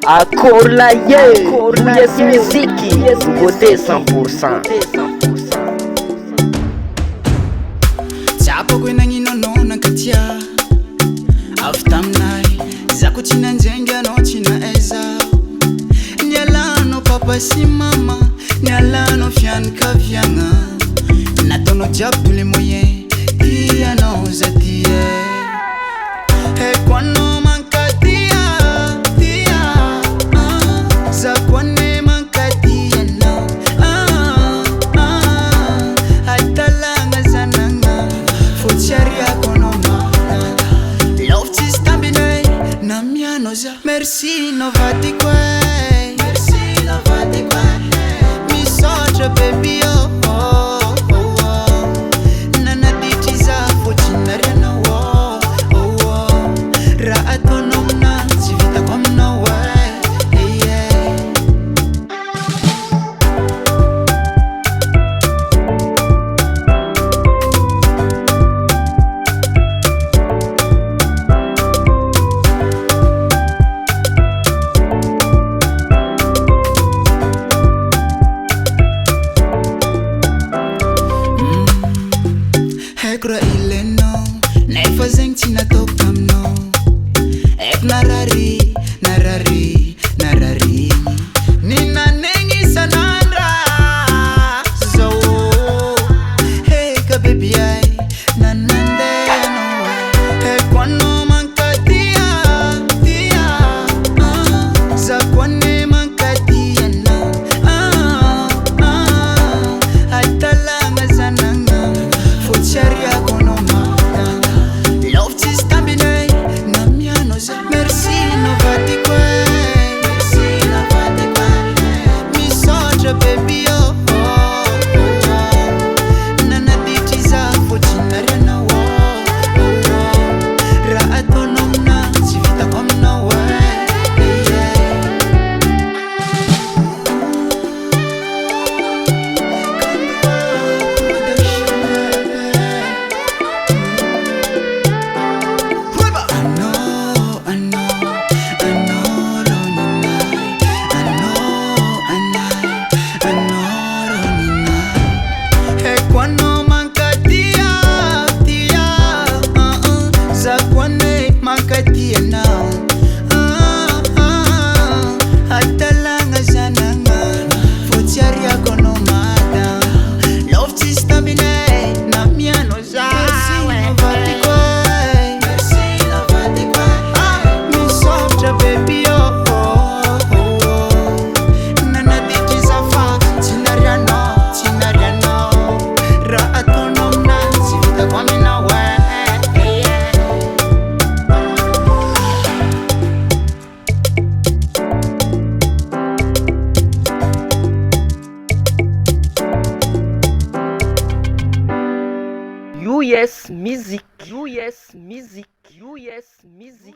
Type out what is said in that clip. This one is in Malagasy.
Akorlaye, yes miziki, côté 100%. Tsapo kwena nginono nakatia aftamnai zako china njenga no china eza nyalano papa si mama nyalano fian kavyanga natono job tous les moyens qui annonce tie e quando manca tia za kwane manca tia no atalanga zananga fucharia konoma love is tambine na miano za merci no vati kwe mi socio baby oh nana ditiza fuchinaria na wo ra atonoma zivita kwa mna we Ekra ileno, nefa zengtina tokam no. Ek narari, nina nengi sanandra. So, hey ka baby ay, nanande no. Hey kwano manka tia, za kwane manka tia no. Atalanga zananga, fucharia konoma. Love is tambine, na miano za merci no vati kwe. Mi socio baby oh nana ditiza fuchinaria na wo ra atonomna zivita kwa mna we Cuando manca tia, za kwane manca tia na atalanga zananga fucharia konomada love is tambine na miano za vati kwe mi socia baby oh nana ditiza fa chinaria no ra atonomna zivita kwa mina we US Music, US Music, US Music.